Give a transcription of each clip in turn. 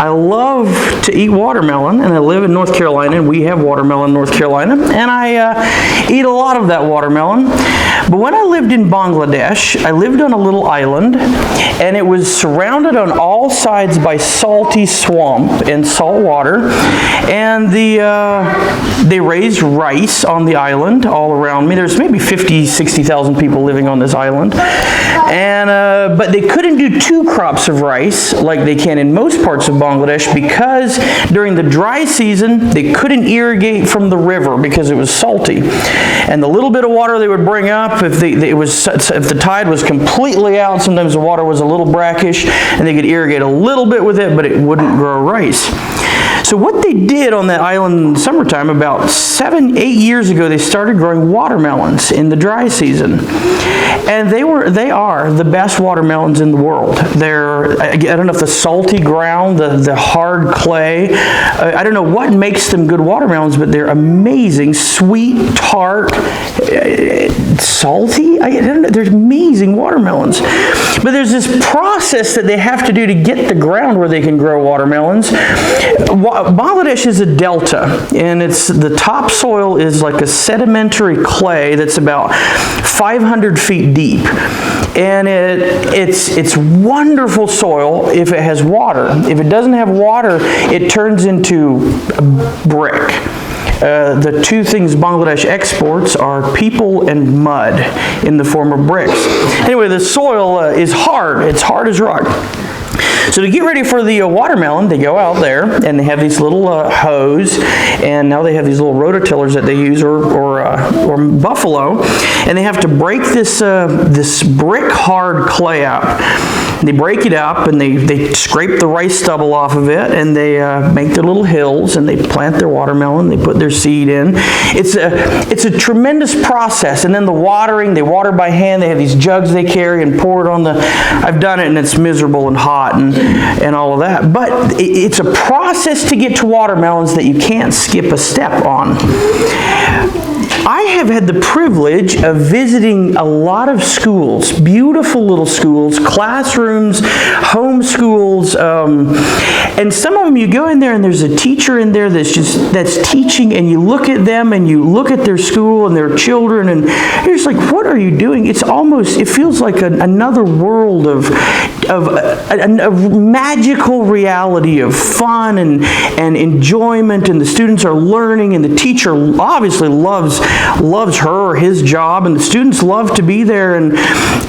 I love to eat watermelon, and I live in North Carolina, and we have watermelon in North Carolina, and I eat a lot of that watermelon. But when I lived in Bangladesh, I lived on a little island, and it was surrounded on all sides by salty swamp and salt water, and they raised rice on the island all around me. There's maybe 50, 60,000 people living on this island, and but they couldn't do 2 crops of rice like they can in most parts of Bangladesh, because during the dry season they couldn't irrigate from the river because it was salty, and the little bit of water they would bring up, if the tide was completely out, sometimes the water was a little brackish, and they could irrigate a little bit with it, but it wouldn't grow rice. So what they did on that island in the summertime, about 7, 8 years ago, they started growing watermelons in the dry season. And they are the best watermelons in the world. I don't know if the salty ground, the hard clay, I don't know what makes them good watermelons, but they're amazing, sweet, tart, salty. I don't know, they're amazing watermelons. But there's this process that they have to do to get the ground where they can grow watermelons. Bangladesh is a delta, and the topsoil is like a sedimentary clay that's about 500 feet deep, and it's wonderful soil if it has water. If it doesn't have water, it turns into brick. The 2 things Bangladesh exports are people and mud in the form of bricks. Anyway, the soil is hard. It's hard as rock. So to get ready for the watermelon, they go out there and they have these little hoes, and now they have these little rototillers that they use, or buffalo, and they have to break this brick hard clay up. They break it up, and they scrape the rice stubble off of it, and they make their little hills, and they plant their watermelon. They put their seed in. It's a tremendous process. And then the watering, they water by hand. They have these jugs they carry and pour it on I've done it, and it's miserable and hot and all of that. But it's a process to get to watermelons that you can't skip a step on. I have had the privilege of visiting a lot of schools, beautiful little schools, classrooms, home schools, and some of them you go in there and there's a teacher in there that's teaching, and you look at them and you look at their school and their children, and you're just like, what are you doing? It feels like another world of a magical reality of fun and enjoyment, and the students are learning, and the teacher obviously loves her or his job, and the students love to be there, and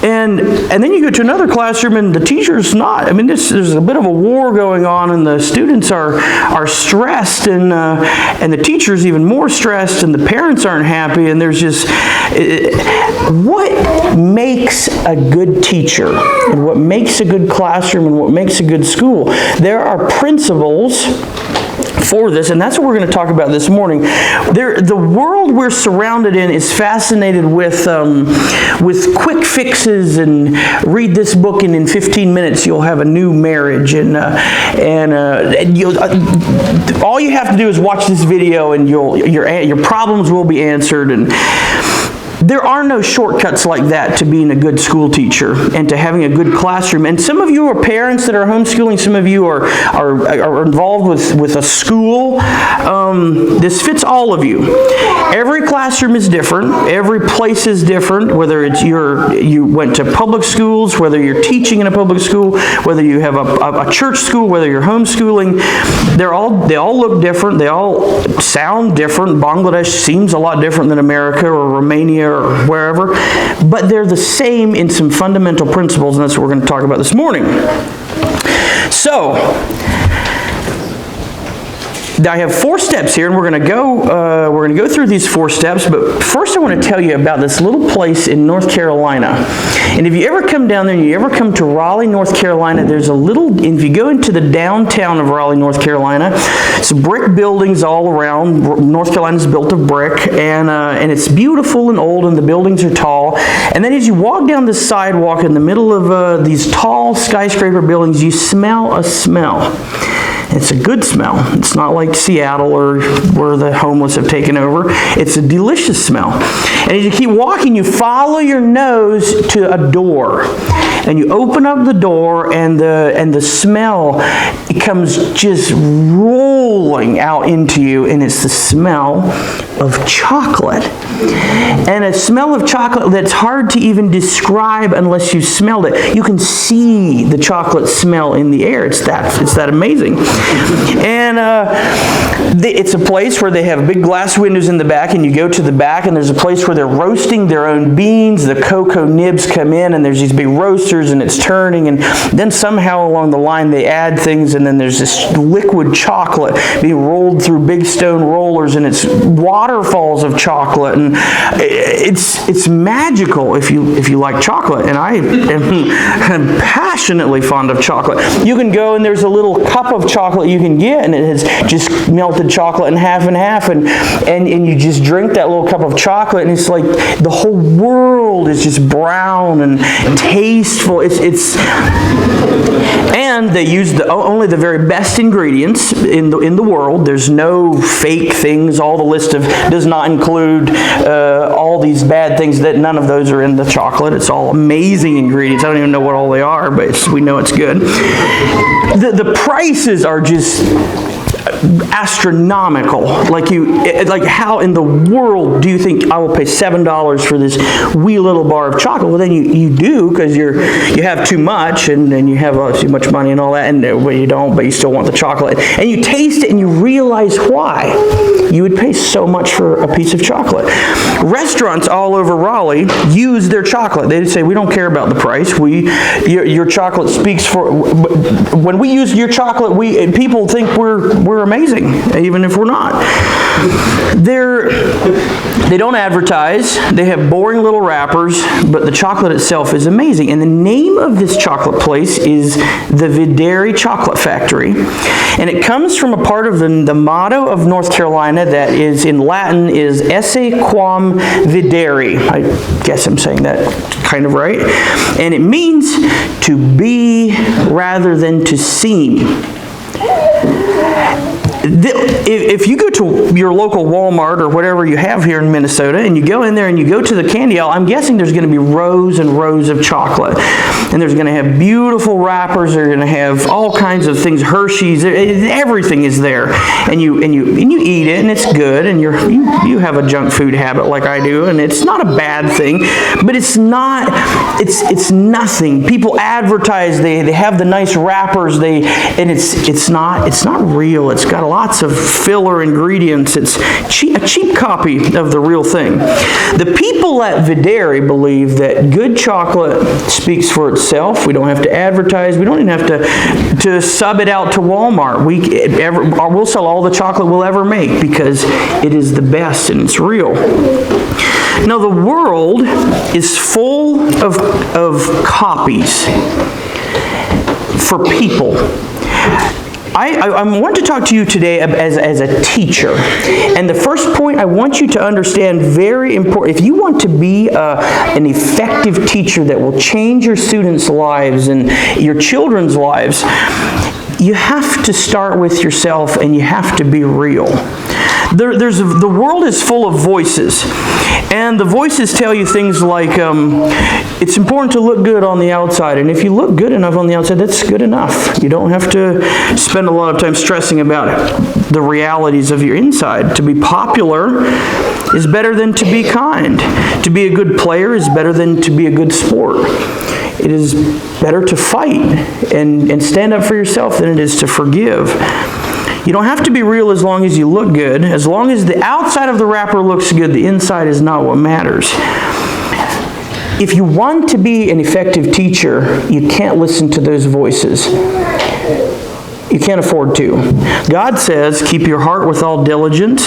then you go to another classroom and the teacher's not. I mean, there's a bit of a war going on, and the students are stressed, and the teacher's even more stressed, and the parents aren't happy, and there's just what makes a good teacher, and what makes a good classroom, and what makes a good school. There are principles for this, and that's what we're going to talk about this morning. The world we're surrounded in is fascinated with quick fixes, and read this book, and in 15 minutes you'll have a new marriage, and all you have to do is watch this video, and your problems will be answered. And there are no shortcuts like that to being a good school teacher and to having a good classroom. And some of you are parents that are homeschooling. Some of you are involved with a school. This fits all of you. Every classroom is different. Every place is different. Whether it's you went to public schools, whether you're teaching in a public school, whether you have a church school, whether you're homeschooling, they all look different. They all sound different. Bangladesh seems a lot different than America or Romania or wherever, but they're the same in some fundamental principles, and that's what we're going to talk about this morning. So, I have 4 steps here, and we're going to go through these 4 steps. But first, I want to tell you about this little place in North Carolina. And if you ever come down there, and you ever come to Raleigh, North Carolina, there's if you go into the downtown of Raleigh, North Carolina, it's brick buildings all around. North Carolina's built of brick, and it's beautiful and old, and the buildings are tall. And then as you walk down the sidewalk in the middle of these tall skyscraper buildings, you smell a smell. It's a good smell. It's not like Seattle or where the homeless have taken over. It's a delicious smell. And as you keep walking, you follow your nose to a door. and you open up the door, and the smell, it comes just rolling out into you, and it's the smell of chocolate. And a smell of chocolate that's hard to even describe unless you smelled it. You can see the chocolate smell in the air. It's that amazing. And it's a place where they have big glass windows in the back, and you go to the back, and there's a place where they're roasting their own beans. The cocoa nibs come in, and there's these big roasters, and it's turning, and then somehow along the line they add things, and then there's this liquid chocolate being rolled through big stone rollers, and it's waterfalls of chocolate, and it's magical if you like chocolate. And I am passionately fond of chocolate. You can go, and there's a little cup of chocolate you can get, and it has just melted chocolate in half and half, and you just drink that little cup of chocolate, and it's like the whole world is just brown and tasteful. And they use only the very best ingredients in the world. There's no fake things. All the list does not include all these bad things. That none of those are in the chocolate. It's all amazing ingredients. I don't even know what all they are, but we know it's good. The prices are just astronomical. Like how in the world do you think I will pay $7 for this wee little bar of chocolate? Well, then you do, because you have too much, and then you have too much money and all that, and well, you don't, but you still want the chocolate, and you taste it and you realize why you would pay so much for a piece of chocolate. Restaurants all over Raleigh use their chocolate. They say, we don't care about the price. Your chocolate speaks for. When we use your chocolate, people think we're amazing, even if we're not. They don't advertise. They have boring little wrappers, but the chocolate itself is amazing. And the name of this chocolate place is the Videri Chocolate Factory. And it comes from a part of the motto of North Carolina that is in Latin is Esse quam videri. I guess I'm saying that kind of right. And it means to be rather than to seem. If you go to your local Walmart or whatever you have here in Minnesota, and you go in there and you go to the candy aisle, I'm guessing there's going to be rows and rows of chocolate. And there's going to have beautiful wrappers. They're going to have all kinds of things, Hershey's, everything is there. And you eat it, and it's good, and you have a junk food habit like I do, and it's not a bad thing, but it's nothing. People advertise, they have the nice wrappers, and it's not real. It's got lots of filler ingredients. It's a cheap copy of the real thing. The people at Videri believe that good chocolate speaks for itself. We don't have to advertise. We don't even have to sub it out to Walmart. We'll sell all the chocolate we'll ever make because it is the best and it's real. Now, the world is full of copies for people. I want to talk to you today as a teacher. And the first point I want you to understand, very important, if you want to be an effective teacher that will change your students' lives and your children's lives, you have to start with yourself and you have to be real. The world is full of voices, and the voices tell you things like, it's important to look good on the outside, and if you look good enough on the outside, that's good enough. You don't have to spend a lot of time stressing about the realities of your inside. To be popular is better than to be kind. To be a good player is better than to be a good sport. It is better to fight and stand up for yourself than it is to forgive. You don't have to be real as long as you look good. As long as the outside of the wrapper looks good, the inside is not what matters. If you want to be an effective teacher, you can't listen to those voices. You can't afford to. God says, keep your heart with all diligence,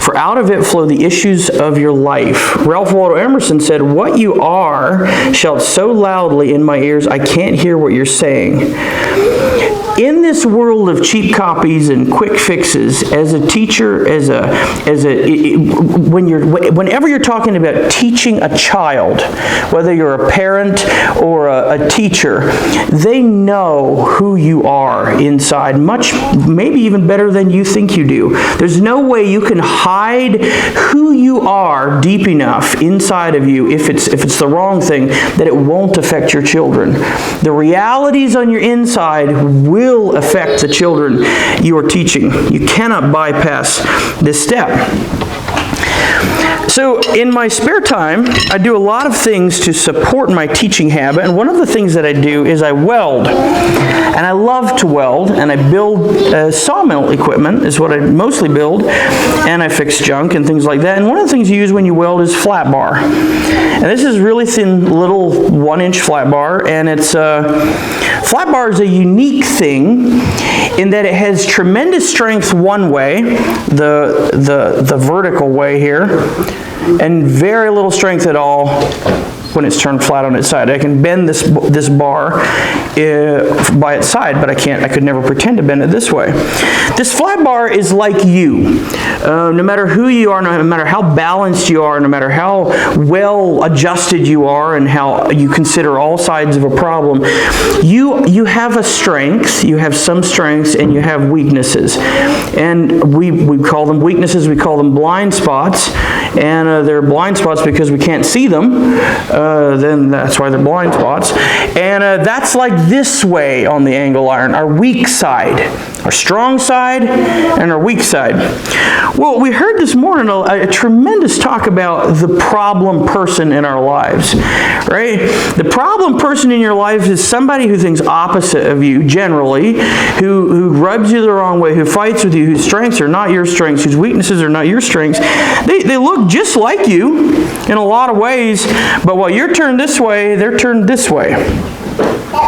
for out of it flow the issues of your life. Ralph Waldo Emerson said, what you are shouts so loudly in my ears, I can't hear what you're saying. in this world of cheap copies and quick fixes, as a teacher, whenever you're talking about teaching a child, whether you're a parent or a teacher, they know who you are inside, maybe even better than you think you do. There's no way you can hide who you are deep enough inside of you, if it's the wrong thing, that it won't affect your children. The realities on your inside will affect the children you are teaching. You cannot bypass this step. So in my spare time, I do a lot of things to support my teaching habit, and one of the things that I do is I weld. And I love to weld, and I build sawmill equipment is what I mostly build, and I fix junk and things like that. And one of the things you use when you weld is flat bar. And this is really thin, little 1-inch flat bar, and it's flat bar is a unique thing in that it has tremendous strength one way, the vertical way here, and very little strength at all when it's turned flat on its side. I can bend this bar by its side, but I could never pretend to bend it this way. This flat bar is like you. No matter who you are, no matter how balanced you are, no matter how well adjusted you are and how you consider all sides of a problem, you have a strength, you have some strengths, and you have weaknesses. And we call them weaknesses, we call them blind spots, and they're blind spots because we can't see them. Then that's why they're blind spots. And that's like this way on the angle iron, our weak side, our strong side, and our weak side. Well, we heard this morning a tremendous talk about the problem person in our lives, right? The problem person in your life is somebody who thinks opposite of you generally, who rubs you the wrong way, who fights with you, whose strengths are not your strengths, whose weaknesses are not your strengths. They look just like you in a lot of ways, but while you're turned this way, they're turned this way.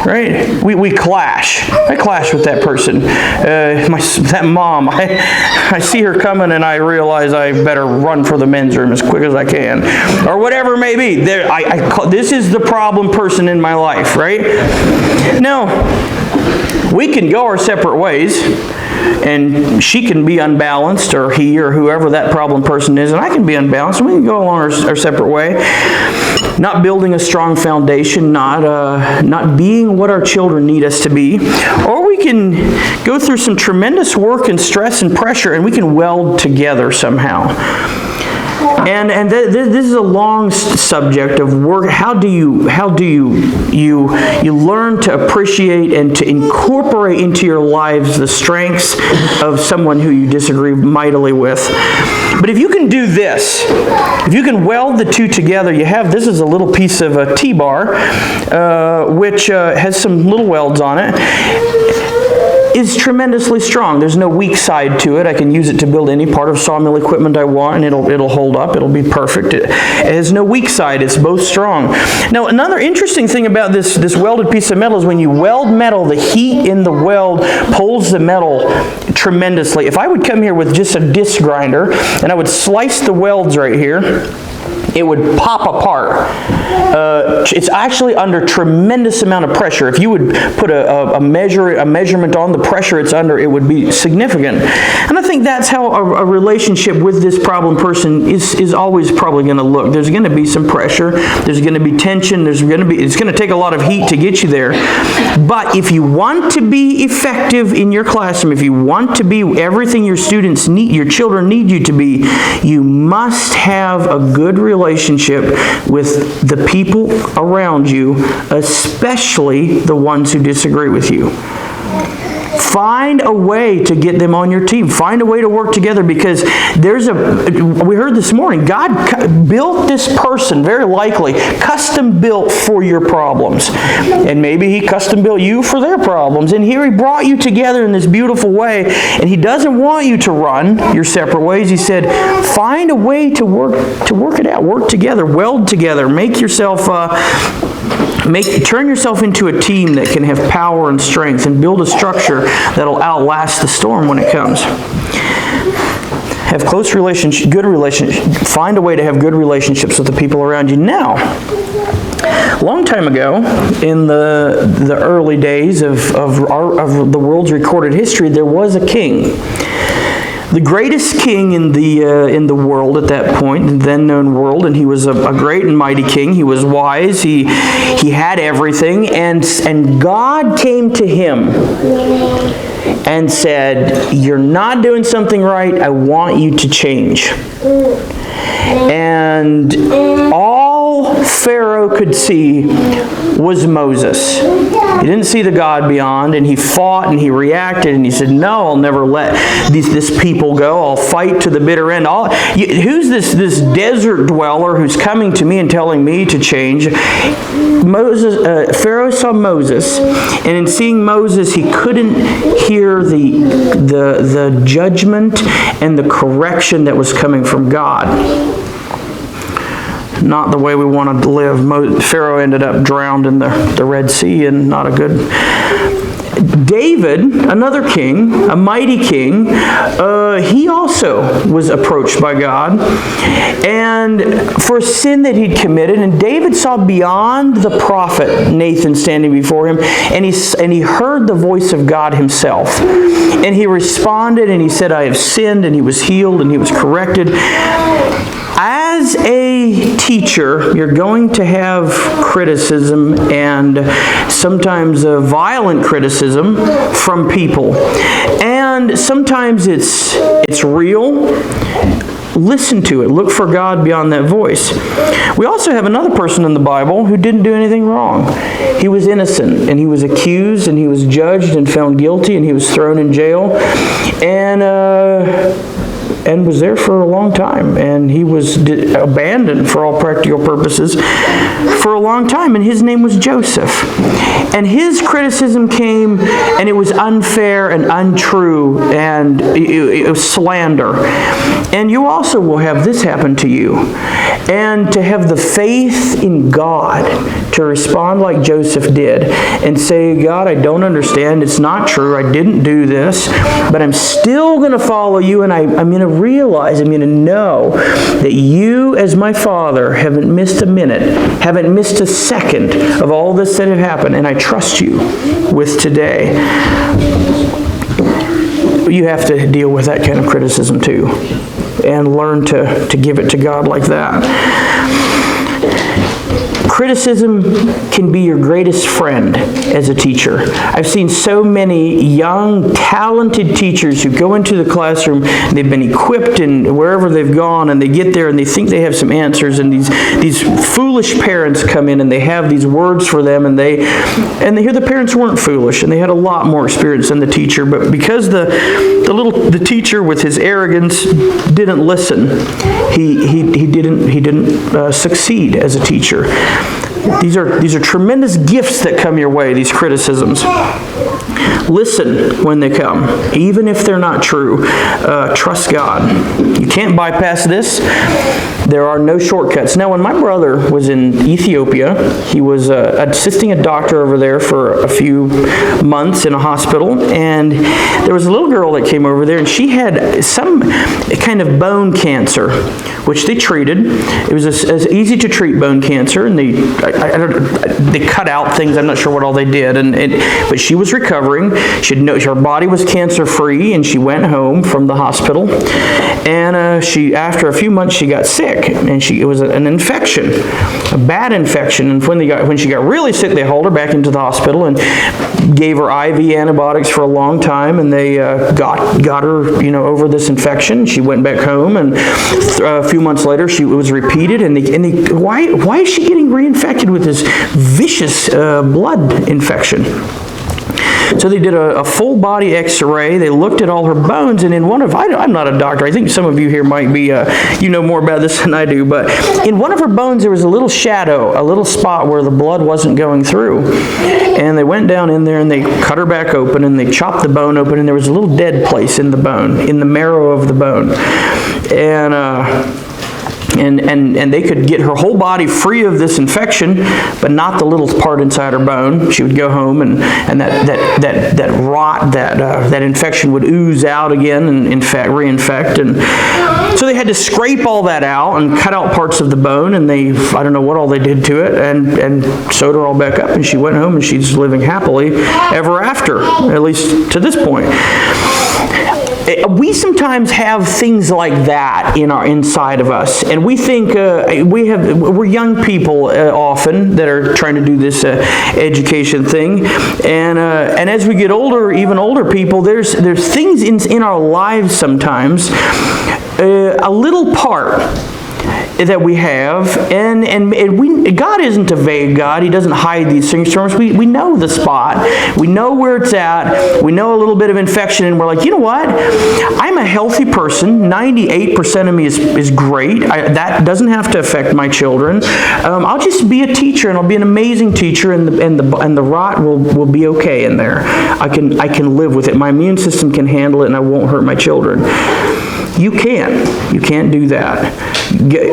Right? We clash. I clash with that person. That mom, I see her coming and I realize I better run for the men's room as quick as I can. Or whatever it may be. This is the problem person in my life, right? Now, we can go our separate ways, and she can be unbalanced, or he or whoever that problem person is, and I can be unbalanced, and we can go along our separate way. Not building a strong foundation, not being what our children need us to be. Or we can go through some tremendous work and stress and pressure, and we can weld together somehow. And this is a long subject of work. How do you learn to appreciate and to incorporate into your lives the strengths of someone who you disagree mightily with? But if you can do this, if you can weld the two together, this is a little piece of a T-bar, which has some little welds on it. Is tremendously strong. There's no weak side to it. I can use it to build any part of sawmill equipment I want, and it'll hold up. It'll be perfect. It has no weak side. It's both strong. Now, another interesting thing about this welded piece of metal is when you weld metal, the heat in the weld pulls the metal tremendously. If I would come here with just a disc grinder and I would slice the welds right here, it would pop apart. It's actually under tremendous amount of pressure. If you would put a measurement on the pressure it's under, it would be significant. And I think that's how a relationship with this problem person is always probably going to look. There's going to be some pressure. There's going to be tension. It's going to take a lot of heat to get you there. But if you want to be effective in your classroom, if you want to be everything your students need, your children need you to be, you must have a good relationship with the people around you, especially the ones who disagree with you. Find a way to get them on your team. Find a way to work together, because we heard this morning, God built this person, very likely, custom built for your problems. And maybe He custom built you for their problems. And here He brought you together in this beautiful way. And He doesn't want you to run your separate ways. He said, find a way to work it out. Work together. Weld together. Turn yourself into a team that can have power and strength, and build a structure that'll outlast the storm when it comes. Have close relationships, good relationships. Find a way to have good relationships with the people around you. Now, A long time ago, in the early days of the world's recorded history, there was a king. The greatest king in the world at that point, the then known world, and he was a great and mighty king. He was wise. He had everything, and God came to him and said, "You're not doing something right. I want you to change." And all Pharaoh could see was Moses. He didn't see the God beyond, and he fought and he reacted and he said, "No, I'll never let this people go. I'll fight to the bitter end." Who's this desert dweller who's coming to me and telling me to change? Pharaoh saw Moses, and in seeing Moses, he couldn't hear the judgment and the correction that was coming from God. Not the way we wanted to live. Pharaoh ended up drowned in the Red Sea, and not a good... David, another king, a mighty king, he also was approached by God and for a sin that he'd committed. And David saw beyond the prophet Nathan standing before him, and he heard the voice of God himself. And he responded and he said, "I have sinned," and he was healed and he was corrected. As a teacher, you're going to have criticism, and sometimes violent criticism from people. And sometimes it's real. Listen to it. Look for God beyond that voice. We also have another person in the Bible who didn't do anything wrong. He was innocent, and he was accused, and he was judged and found guilty, and he was thrown in jail. And was there for a long time, and he was abandoned for all practical purposes for a long time, and his name was Joseph. And his criticism came, and it was unfair and untrue, and it was slander. And you also will have this happen to you. And to have the faith in God to respond like Joseph did and say, "God, I don't understand. It's not true. I didn't do this, but I'm still going to follow you, and I'm going to realize, I'm going to know that you as my Father haven't missed a minute, haven't missed a second of all this that have happened, and I trust you with today." You have to deal with that kind of criticism too, and learn to give it to God like that. Criticism can be your greatest friend as a teacher. I've seen so many young, talented teachers who go into the classroom, and they've been equipped in wherever they've gone, and they get there and they think they have some answers, and these foolish parents come in and they have these words for them, and they hear the parents weren't foolish, and they had a lot more experience than the teacher, but because the teacher with his arrogance didn't listen, he didn't succeed as a teacher. These are tremendous gifts that come your way, these criticisms. Listen when they come, even if they're not true. Trust God. You can't bypass this. There are no shortcuts. Now, when my brother was in Ethiopia, he was assisting a doctor over there for a few months in a hospital, and there was a little girl that came over there, and she had some kind of bone cancer, which they treated. It was as easy to treat bone cancer, and they cut out things. I'm not sure what all they did, but she was recovering. Her body was cancer-free, and she went home from the hospital. And after a few months, she got sick, and it was an infection, a bad infection. And when she got really sick, they hauled her back into the hospital and gave her IV antibiotics for a long time, and they got her, over this infection. She went back home, and a few months later, it was repeated. And why is she getting reinfected with this vicious blood infection? So they did a full body x-ray. They looked at all her bones, and in one of, I'm not a doctor, I think some of you here might be, you know more about this than I do, but in one of her bones there was a little shadow, a little spot where the blood wasn't going through. And they went down in there and they cut her back open and they chopped the bone open, and there was a little dead place in the bone, in the marrow of the bone. And And they could get her whole body free of this infection, but not the little part inside her bone. She would go home, and that rot, that infection would ooze out again and reinfect. And so they had to scrape all that out and cut out parts of the bone, and I don't know what all they did to it, and sewed her all back up, and she went home, and she's living happily ever after, at least to this point. We sometimes have things like that inside of us, and we think we're young people often that are trying to do this education thing, and as we get older, even older people, there's things in our lives sometimes, a little part that we have, and God isn't a vague God. He doesn't hide these things from us. We know the spot. We know where it's at. We know a little bit of infection, and we're like, you know what? I'm a healthy person. 98% of me is great. That doesn't have to affect my children. I'll just be a teacher, and I'll be an amazing teacher, and the rot will be okay in there. I can live with it. My immune system can handle it, and I won't hurt my children. You can't do that.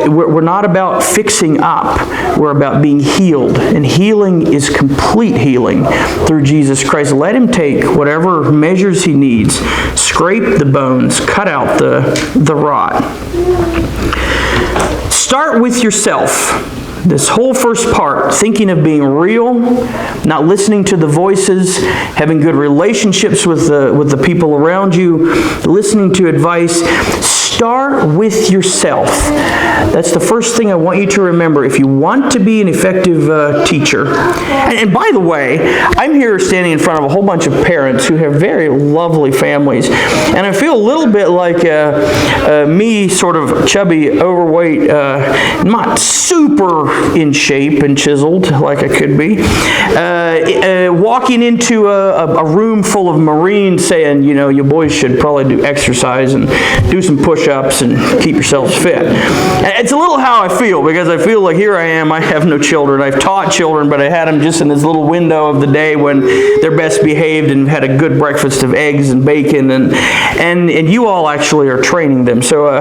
We're not about fixing up. We're about being healed. And healing is complete healing through Jesus Christ. Let Him take whatever measures He needs. Scrape the bones. Cut out the rot. Start with yourself. This whole first part, thinking of being real, not listening to the voices, having good relationships with the people around you, listening to advice. Start with yourself. That's the first thing I want you to remember if you want to be an effective teacher. And by the way, I'm here standing in front of a whole bunch of parents who have very lovely families, and I feel a little bit like me, sort of chubby, overweight, not super in shape and chiseled like I could be, walking into a room full of Marines saying, you know, you boys should probably do exercise and do some push-ups and keep yourselves fit. And it's a little how I feel, because I feel like here I am, I have no children. I've taught children, but I had them just in this little window of the day when they're best behaved and had a good breakfast of eggs and bacon, and you all actually are training them. So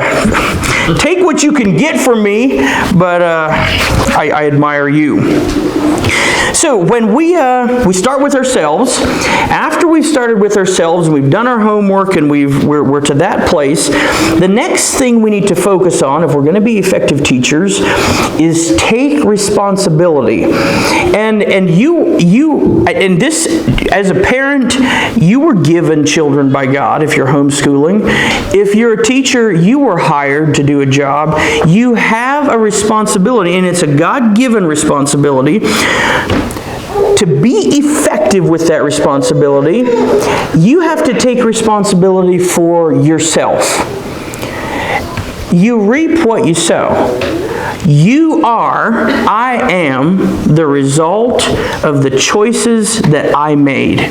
take what you can get from me, but I admire you. So when we start with ourselves, after we've started with ourselves and we've done our homework and we're to that place, the next thing we need to focus on if we're going to be effective teachers is take responsibility. And you this, as a parent, you were given children by God if you're homeschooling. If you're a teacher, you were hired to do a job. You have a responsibility, and it's a God-given responsibility. To be effective with that responsibility, you have to take responsibility for yourself. You reap what you sow. I am the result of the choices that I made.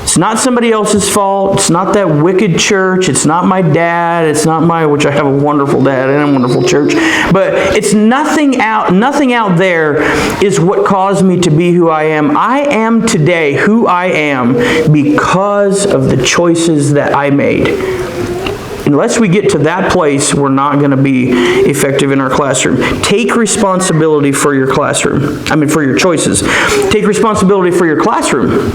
It's not somebody else's fault. It's not that wicked church. It's not my dad. It's not which I have a wonderful dad and a wonderful church. But it's nothing out there is what caused me to be who I am. I am today who I am because of the choices that I made. Unless we get to that place, we're not going to be effective in our classroom. Take responsibility for your classroom. For your choices. Take responsibility for your classroom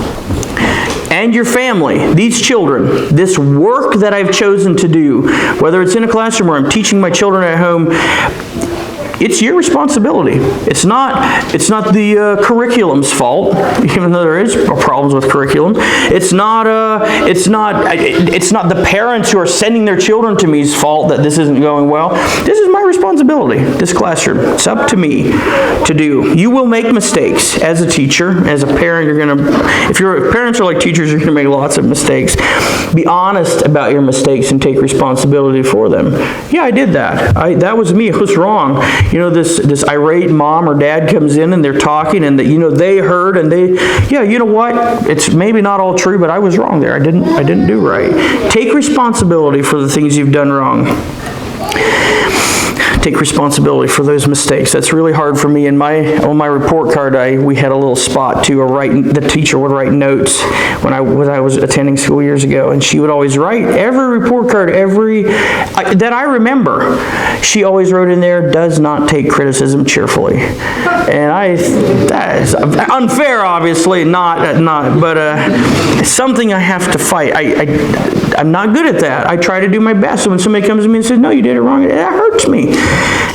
and your family, these children, this work that I've chosen to do, whether it's in a classroom or I'm teaching my children at home. It's your responsibility. It's not the curriculum's fault, even though there is problems with curriculum. It's not the parents who are sending their children to me's fault that this isn't going well. This is my responsibility, this classroom. It's up to me to do. You will make mistakes as a teacher. As a parent, if parents are like teachers, you're going to make lots of mistakes. Be honest about your mistakes and take responsibility for them. Yeah, I did that. That was me. It was wrong. This irate mom or dad comes in and they're talking and they heard and you know what? It's maybe not all true, but I was wrong there. I didn't do right. Take responsibility for the things you've done wrong. take responsibility for those mistakes. That's really hard for me. On my report card, we had a little spot to the teacher would write notes when I was attending school years ago, and she would always write every report card, that I remember. She always wrote in there, "Does not take criticism cheerfully," and that is unfair, obviously, but something I have to fight. I'm not good at that. I try to do my best. So when somebody comes to me and says, "No, you did it wrong," that hurts me.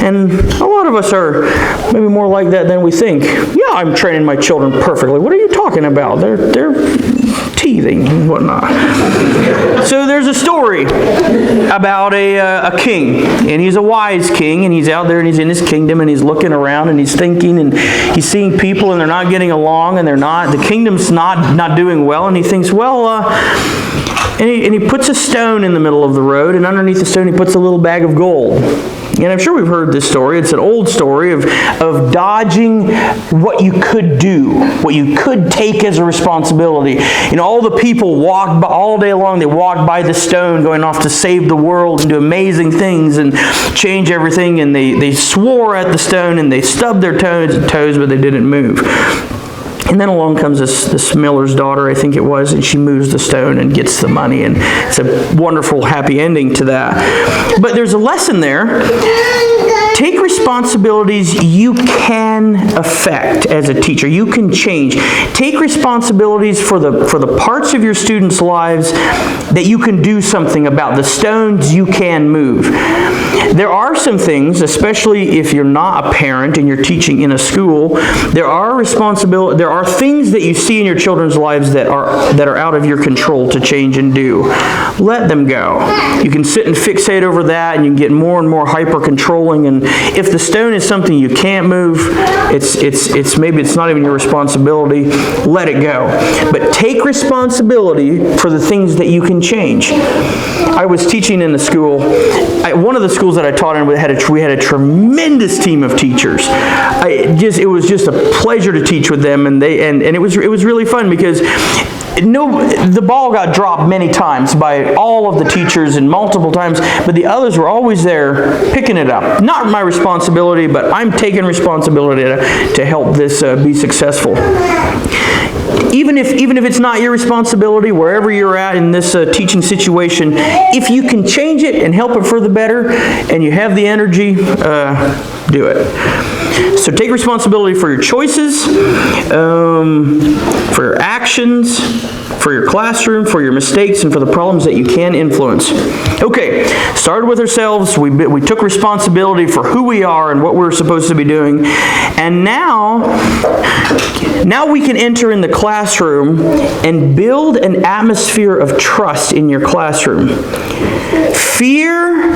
And a lot of us are maybe more like that than we think. Yeah, I'm training my children perfectly. What are you talking about? They're teething and whatnot. So there's a story about a king, and he's a wise king, and he's out there and he's in his kingdom, and he's looking around and he's thinking, and he's seeing people and they're not getting along, and the kingdom's not doing well, and he thinks, and he puts a stone in the middle of the road, and underneath the stone he puts a little bag of gold. And I'm sure we've heard this story. It's an old story of dodging what you could do, what you could take as a responsibility. All the people walked by, all day long, they walked by the stone going off to save the world and do amazing things and change everything, and they swore at the stone and they stubbed their toes, but they didn't move. And then along comes this miller's daughter, I think it was, and she moves the stone and gets the money, and it's a wonderful, happy ending to that. But there's a lesson there. Take responsibilities you can affect as a teacher. You can change. Take responsibilities for the parts of your students' lives that you can do something about, the stones you can move. There are some things, especially if you're not a parent and you're teaching in a school, there are things that you see in your children's lives that are out of your control to change and do. Let them go. You can sit and fixate over that, and you can get more and more hyper-controlling, and if the stone is something you can't move, maybe it's not even your responsibility, let it go. But take responsibility for the things that you can change. I was teaching in the school. One of the schools that I taught in, we had a tremendous team of teachers. It was just a pleasure to teach with them, and it was really fun because the ball got dropped many times by all of the teachers and multiple times, but the others were always there picking it up. Not my responsibility, but I'm taking responsibility to help this be successful. Even if it's not your responsibility, wherever you're at in this teaching situation, if you can change it and help it for the better, and you have the energy, do it. So take responsibility for your choices, for your actions, for your classroom, for your mistakes, and for the problems that you can influence. Okay, started with ourselves. We took responsibility for who we are and what we're supposed to be doing. And now we can enter in the classroom and build an atmosphere of trust in your classroom. Fear,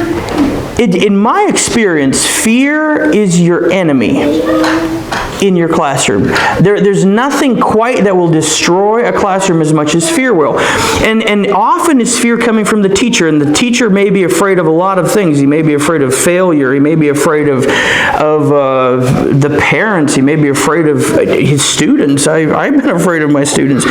in my experience, fear is your enemy in your classroom. There's nothing quite that will destroy a classroom as much as fear will. And often it's fear coming from the teacher, and the teacher may be afraid of a lot of things. He may be afraid of failure. He may be afraid of the parents. He may be afraid of his students. I've been afraid of my students.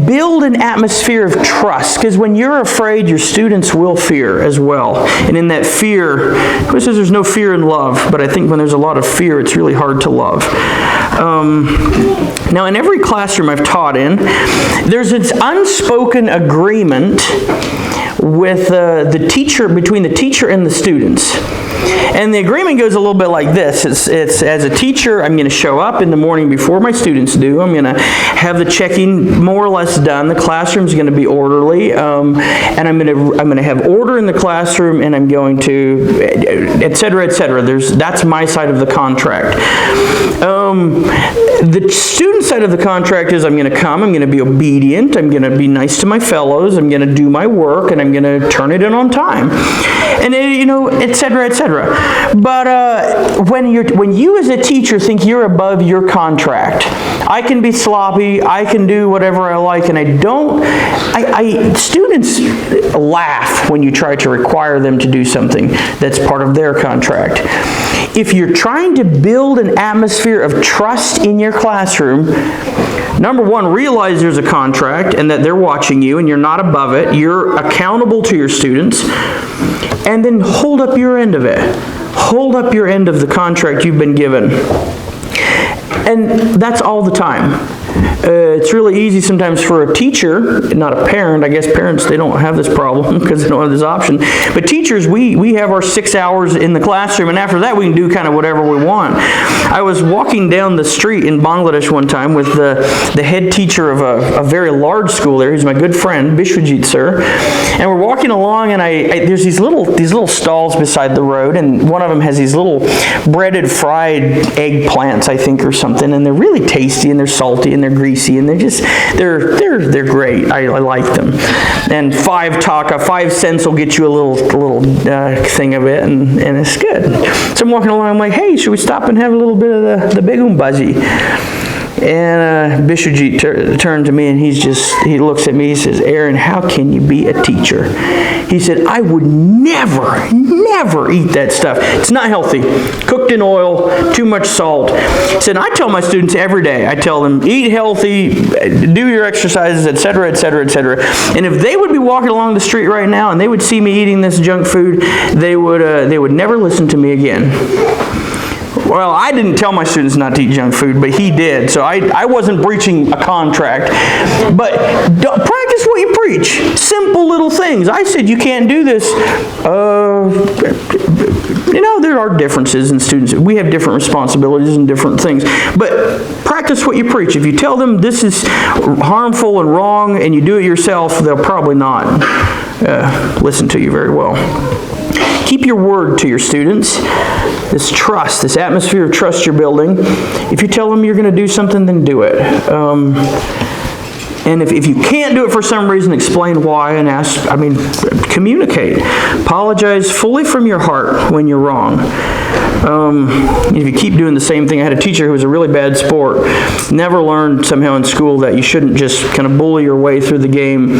Build an atmosphere of trust, because when you're afraid, your students will fear as well. And in that fear, who says there's no fear in love? But I think when there's a lot of fear, it's really hard to love. Now, in every classroom I've taught in, there's this unspoken agreement with the teacher, between the teacher and the students. And the agreement goes a little bit like this. It's as a teacher, I'm going to show up in the morning before my students do. I'm going to have the checking more or less done. The classroom's going to be orderly, and I'm going to have order in the classroom, and I'm going to, et cetera, et cetera. That's my side of the contract. The student side of the contract is I'm going to come, I'm going to be obedient, I'm going to be nice to my fellows, I'm going to do my work, and I'm going to turn it in on time. And et cetera, et cetera. But when you as a teacher think you're above your contract, I can be sloppy, I can do whatever I like, and students laugh when you try to require them to do something that's part of their contract. if you're trying to build an atmosphere of trust in your classroom, number one, realize there's a contract and that they're watching you and you're not above it. You're accountable to your students. And then hold up your end of it. Hold up your end of the contract you've been given. And that's all the time. It's really easy sometimes for a teacher, not a parent. I guess parents, they don't have this problem because they don't have this option. But teachers, we have our 6 hours in the classroom, and after that we can do kind of whatever we want. I was walking down the street in Bangladesh one time with the head teacher of a very large school there. He's my good friend, Bishwajit sir. And we're walking along, and there's these little stalls beside the road, and one of them has these little breaded fried eggplants, I think, or something, and they're really tasty, and they're salty, and they're greasy, and they're great. I like them. And 5 cents will get you a little thing of it, and it's good. So I'm walking along, I'm like, hey, should we stop and have a little bit of the begum bhaji? And Bishwajit turned to me, and he looks at me, he says, Aaron, how can you be a teacher? He said, I would never eat that stuff. It's not healthy. Cooked in oil, too much salt. He said, I tell my students every day, I tell them, eat healthy, do your exercises, etc., etc., etc. And if they would be walking along the street right now and they would see me eating this junk food, they would never listen to me again. Well, I didn't tell my students not to eat junk food, but he did. So I wasn't breaching a contract. But practice what you preach. Simple little things. I said you can't do this. There are differences in students. We have different responsibilities and different things. But practice what you preach. If you tell them this is harmful and wrong and you do it yourself, they'll probably not listen to you very well. Keep your word to your students. This trust, this atmosphere of trust you're building. If you tell them you're going to do something, then do it. And if you can't do it for some reason, explain why and communicate. Apologize fully from your heart when you're wrong. If you keep doing the same thing, I had a teacher who was a really bad sport, never learned somehow in school that you shouldn't just kind of bully your way through the game,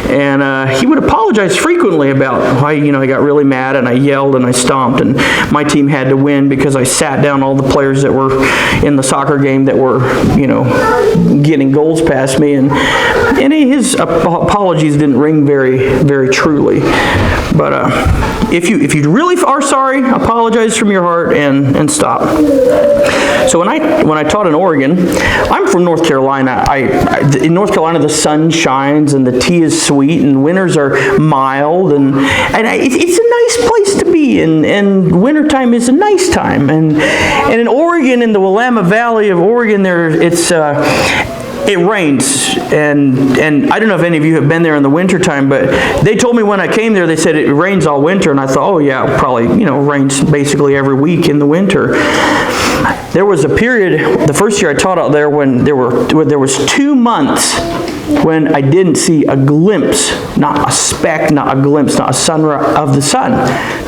and he would apologize frequently about why, I got really mad and I yelled and I stomped, and my team had to win because I sat down all the players that were in the soccer game that were, getting goals past me, and his apologies didn't ring very, very truly. But if you really are sorry, apologize from your heart and stop. So when I taught in Oregon, I'm from North Carolina. In North Carolina, the sun shines and the tea is sweet and winters are mild and it's a nice place to be. And wintertime is a nice time. And in Oregon, in the Willamette Valley of Oregon, it rains, and I don't know if any of you have been there in the wintertime, but they told me when I came there, they said it rains all winter, and I thought, oh yeah, probably, rains basically every week in the winter. There was a period, the first year I taught out there, when there was 2 months when I didn't see a glimpse, not a speck, not a glimpse, not a sunrise of the sun.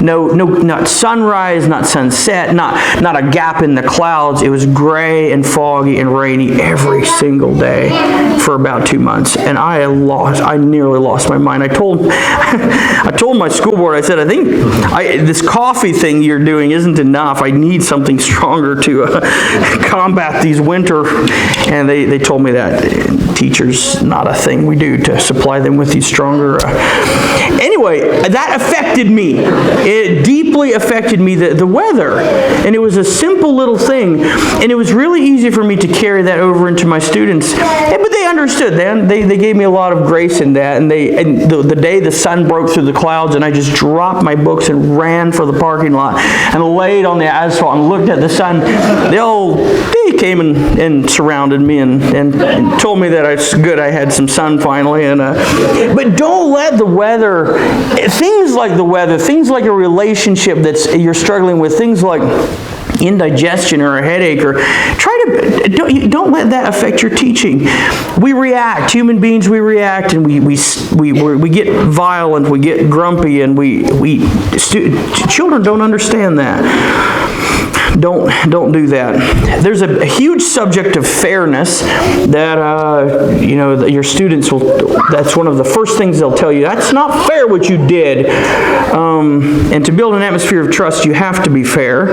No, not sunrise, not sunset, not a gap in the clouds. It was gray and foggy and rainy every single day for about 2 months, and I nearly lost my mind. I told my school board, I said, I think this coffee thing you're doing isn't enough. I need something stronger to combat these winter, and they told me that teachers, not a thing we do to supply them with these stronger. Anyway, that affected me. It deeply affected me, the weather. And it was a simple little thing. And it was really easy for me to carry that over into my students. But they understood that. They gave me a lot of grace in that. And the day the sun broke through the clouds and I just dropped my books and ran for the parking lot and laid on the asphalt and looked at the sun, they came and surrounded me and told me that it's good I had some sun finally. But don't let the weather, things like a relationship you're struggling with, things like indigestion or a headache, or don't let that affect your teaching. We react. Human beings, we react, and we get violent, we get grumpy, and children don't understand that. Don't do that. There's a huge subject of fairness that your students will. That's one of the first things they'll tell you. That's not fair what you did. And to build an atmosphere of trust, you have to be fair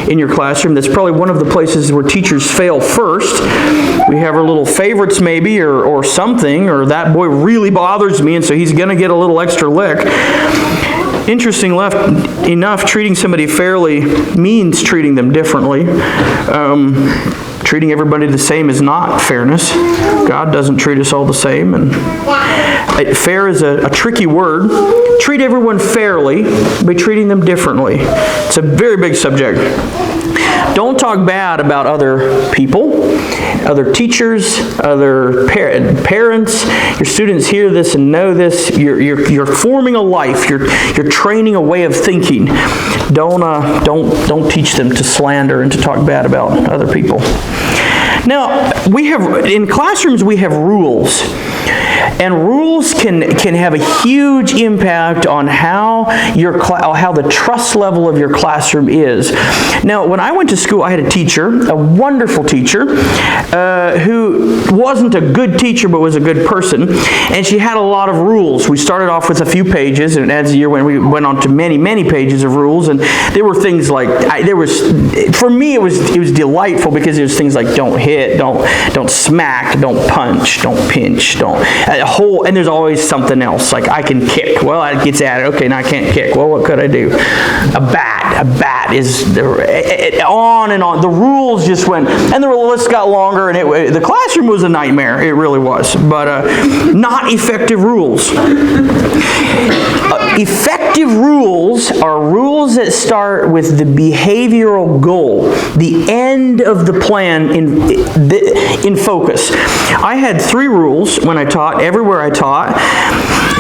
in your classroom. That's probably one of the places where teachers fail first. We have our little favorites maybe, or something, or that boy really bothers me, and so he's going to get a little extra lick. Interesting enough, treating somebody fairly means treating them differently. Treating everybody the same is not fairness. God doesn't treat us all the same. And fair is a tricky word. Treat everyone fairly by treating them differently. It's a very big subject. Don't talk bad about other people, other teachers, other parents. Your students hear this and know this. You're forming a life. You're training a way of thinking. Don't teach them to slander and to talk bad about other people. Now, in classrooms we have rules. And rules can have a huge impact on how the trust level of your classroom is. Now, when I went to school, I had a teacher, a wonderful teacher, who wasn't a good teacher but was a good person, and she had a lot of rules. We started off with a few pages, and as the year went, we went on to many, many pages of rules, and there were things like, for me it was delightful because there was things like don't hit, don't smack, don't punch, don't pinch, and there's always something else, like I can kick. Well, that gets added. Okay, now I can't kick. Well, what could I do? A bat is on and on. The rules just went, and the list got longer, and the classroom was a nightmare. It really was. But not effective rules. Effective rules are rules that start with the behavioral goal, the end of the plan in focus. I had 3 rules when I taught, everywhere I taught,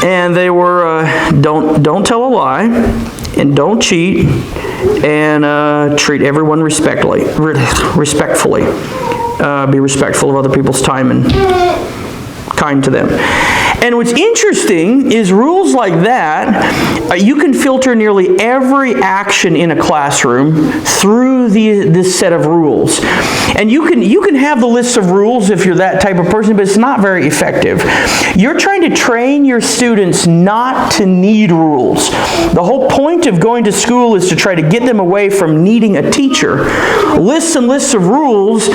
and they were don't tell a lie, and don't cheat, and treat everyone respectfully. Be respectful of other people's time and kind to them. And what's interesting is rules like that, you can filter nearly every action in a classroom through this set of rules. And you can have the list of rules if you're that type of person, but it's not very effective. You're trying to train your students not to need rules. The whole point of going to school is to try to get them away from needing a teacher. Lists and lists of rules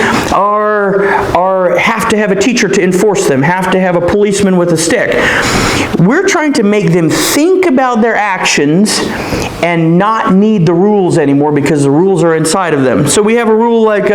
have to have a teacher to enforce them, have to have a policeman with a stick. We're trying to make them think about their actions and not need the rules anymore because the rules are inside of them. So we have a rule like,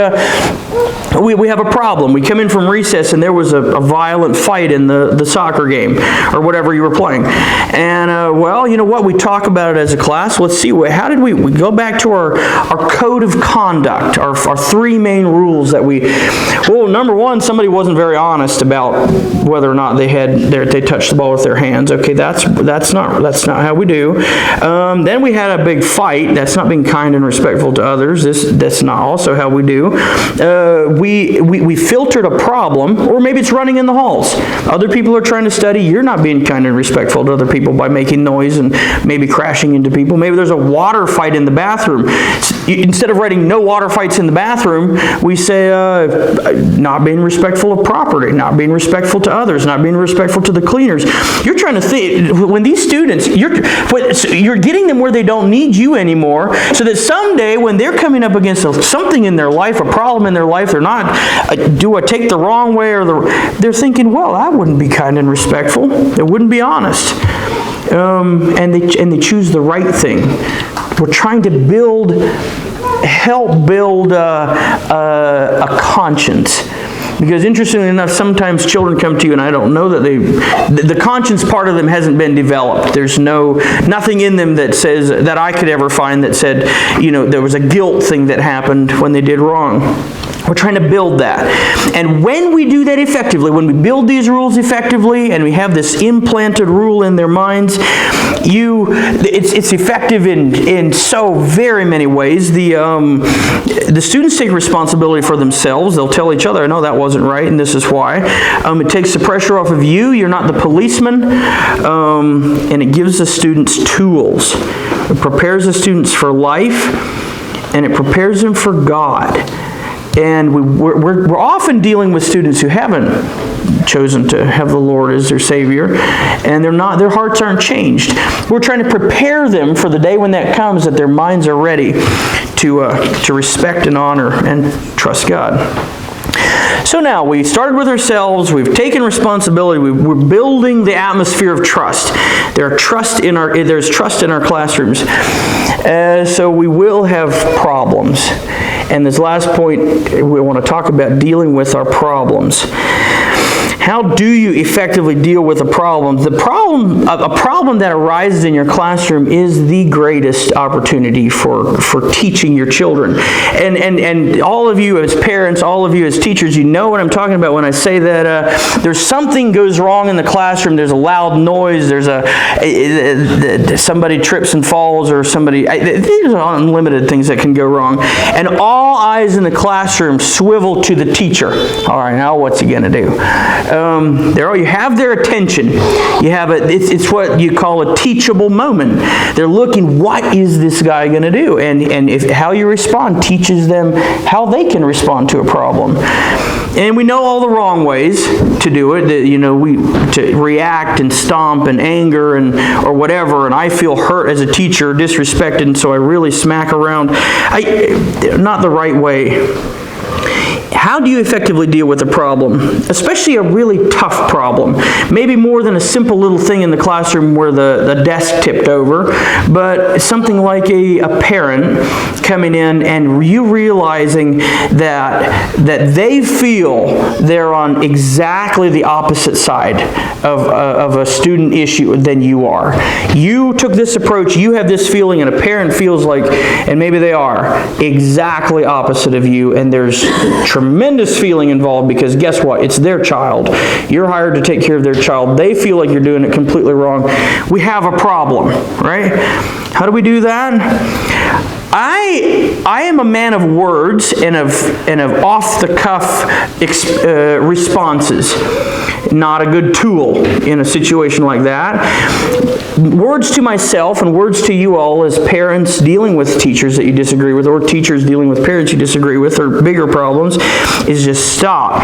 we have a problem. We come in from recess and there was a violent fight in the soccer game or whatever you were playing. And well, you know what? We talk about it as a class. Let's see, how did we go back to our code of conduct, our 3 main rules that well, number 1, somebody wasn't very honest about whether or not they touched the ball with their hands. Okay, that's not how we do. Then we had a big fight. That's not being kind and respectful to others. That's not also how we do. We filtered a problem, or maybe it's running in the halls. Other people are trying to study. You're not being kind and respectful to other people by making noise and maybe crashing into people. Maybe there's a water fight in the bathroom. Instead of writing no water fights in the bathroom, we say not being respectful of property, not being respectful to others, not being respectful to the cleaners. You're trying to think, when these students, you're getting them where they don't need you anymore, so that someday when they're coming up against something in their life, a problem in their life, they're not, do I take the wrong way, or they're thinking, well, I wouldn't be kind and respectful. They wouldn't be honest. And they choose the right thing. We're trying to help build a conscience. Because interestingly enough, sometimes children come to you and I don't know that the conscience part of them hasn't been developed. There's nothing in them that says, that I could ever find that said, there was a guilt thing that happened when they did wrong. We're trying to build that. And when we do that effectively, when we build these rules effectively and we have this implanted rule in their minds, it's effective in so very many ways. The students take responsibility for themselves. They'll tell each other, I know that wasn't right and this is why. It takes the pressure off of you. You're not the policeman. And it gives the students tools. It prepares the students for life. and it prepares them for God. And we're often dealing with students who haven't chosen to have the Lord as their Savior, and their hearts aren't changed. We're trying to prepare them for the day when that comes, that their minds are ready to respect and honor and trust God. So now, we started with ourselves, we've taken responsibility, we're building the atmosphere of trust. There's trust in our classrooms. So we will have problems. And this last point, we want to talk about dealing with our problems. How do you effectively deal with a problem? A problem that arises in your classroom is the greatest opportunity for teaching your children. And all of you as parents, all of you as teachers, you know what I'm talking about when I say that there's something goes wrong in the classroom. There's a loud noise. There's somebody trips and falls, or these are unlimited things that can go wrong. And all eyes in the classroom swivel to the teacher. All right, now what's he going to do? You have their attention. It's what you call a teachable moment. They're looking, what is this guy going to do? And how you respond teaches them how they can respond to a problem. And we know all the wrong ways to do it. To react and stomp and anger or whatever. And I feel hurt as a teacher, disrespected, and so I really smack around. Not the right way. How do you effectively deal with a problem, especially a really tough problem? Maybe more than a simple little thing in the classroom where the desk tipped over, but something like a parent coming in and you realizing that they feel they're on exactly the opposite side of a student issue than you are. You took this approach, you have this feeling, and a parent feels like, and maybe they are, exactly opposite of you, and there's tremendous feeling involved because guess what? It's their child. You're hired to take care of their child. They feel like you're doing it completely wrong. We have a problem, right? How do we do that? I am a man of words and of off-the-cuff responses. Not a good tool in a situation like that. Words to myself and words to you all as parents dealing with teachers that you disagree with, or teachers dealing with parents you disagree with, or bigger problems, is just stop.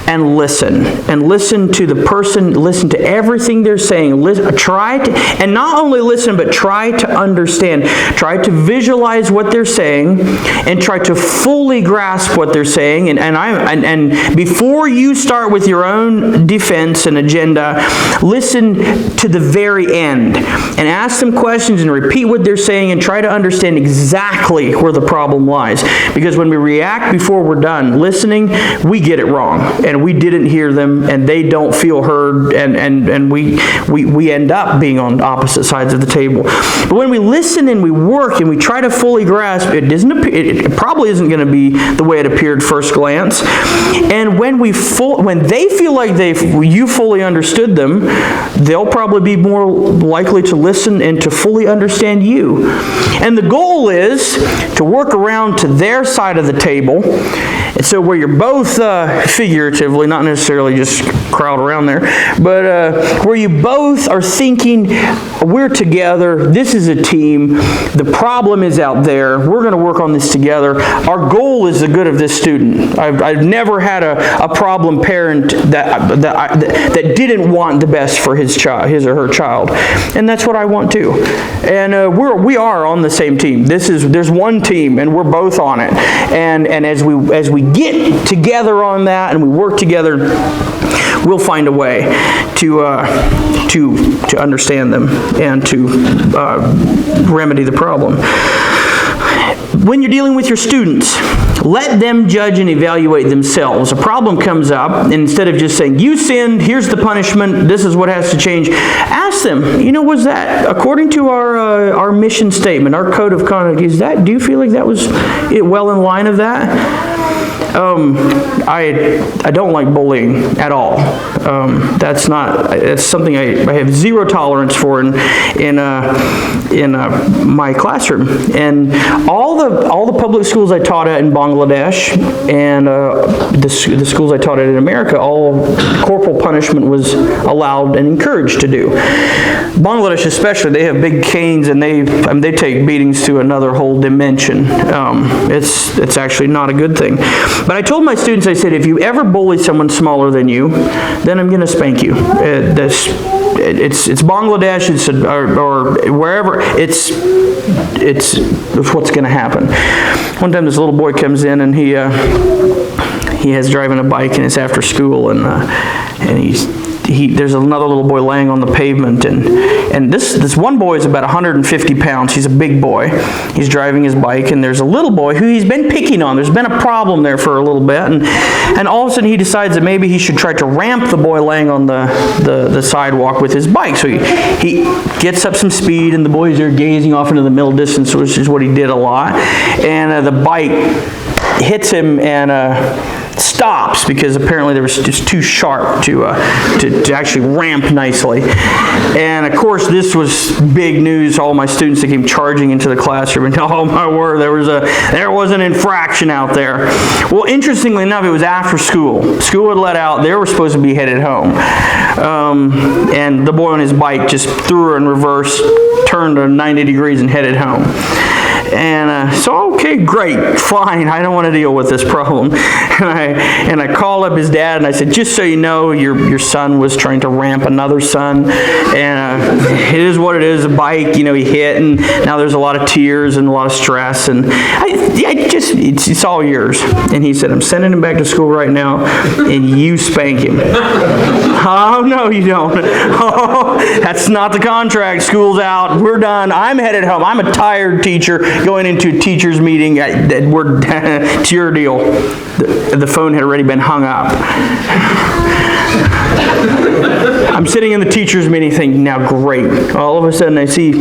And listen to the person, listen to everything they're saying. And not only listen, but try to understand. Try to visualize what they're saying, and try to fully grasp what they're saying. And before you start with your own defense and agenda, listen to the very end and ask them questions and repeat what they're saying and try to understand exactly where the problem lies. Because when we react before we're done listening, we get it wrong. And we didn't hear them, and they don't feel heard, and we end up being on opposite sides of the table. But when we listen and we work and we try to fully grasp, it probably isn't going to be the way it appeared first glance. And when they feel like you fully understood them, they'll probably be more likely to listen and to fully understand you. And the goal is to work around to their side of the table. And so where you're both figuratively, not necessarily just crowd around there, but where you both are thinking, we're together, this is a team, the problem is out there, we're going to work on this together. Our goal is the good of this student. I've never had a problem parent that didn't want the best for his or her child. And that's what I want too. And we are on the same team. There's one team, and we're both on it. And as we get together on that and we work together, we'll find a way to understand them and to remedy the problem. When you're dealing with your students, let them judge and evaluate themselves. A problem comes up, and instead of just saying, you sinned, here's the punishment, this is what has to change, ask them, was that, according to our mission statement, our code of conduct, do you feel like that was well in line of that? I don't like bullying at all. That's something I have zero tolerance for in my classroom. And all the public schools I taught at in Bangladesh and the schools I taught at in America, all corporal punishment was allowed and encouraged to do. Bangladesh especially, they have big canes and they take beatings to another whole dimension. It's actually not a good thing. But I told my students, I said, if you ever bully someone smaller than you, then I'm going to spank you. It's Bangladesh, or wherever. It's what's going to happen. One time, this little boy comes in and he has driving a bike and it's after school and there's another little boy laying on the pavement, and this one boy is about 150 pounds. He's a big boy. He's driving his bike, and there's a little boy who he's been picking on. There's been a problem there for a little bit, and all of a sudden he decides that maybe he should try to ramp the boy laying on the sidewalk with his bike. So he gets up some speed, and the boys are gazing off into the middle distance, which is what he did a lot, and the bike hits him and stops because apparently there was just too sharp to actually ramp nicely. And of course this was big news. All my students that came charging into the classroom, and oh my word, there was an infraction out there. Well, interestingly enough, it was after school. School had let out. They were supposed to be headed home, and the boy on his bike just threw her in reverse, turned 90 degrees and headed home. And so, okay, great, fine, I don't want to deal with this problem. And I called up his dad and I said, just so you know, your son was trying to ramp another son, and it is what it is, a bike, he hit, and now there's a lot of tears and a lot of stress, and it's all yours. And he said, I'm sending him back to school right now, and you spank him. Oh, no, you don't. Oh, that's not the contract. School's out. We're done. I'm headed home. I'm a tired teacher going into a teacher's meeting. It's your deal. The phone had already been hung up. I'm sitting in the teacher's meeting thinking, now great. All of a sudden I see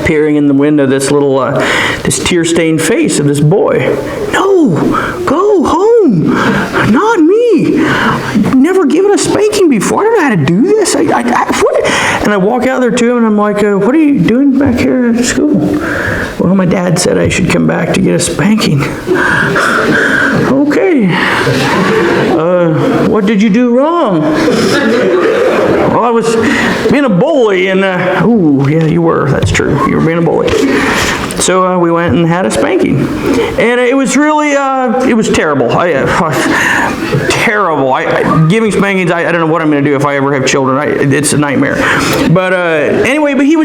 peering in the window this little, this tear-stained face of this boy. No, go home. Not me. I've never given a spanking before. I don't know how to do this. What? And I walk out there to him and I'm like, what are you doing back here at school? Well, my dad said I should come back to get a spanking. Okay. What did you do wrong? Well, I was being a bully, and ooh, yeah, you were. That's true. You were being a bully. So we went and had a spanking, and it was really, it was terrible. Terrible. Giving spankings, I don't know what I'm going to do if I ever have children. It's a nightmare. But anyway, but it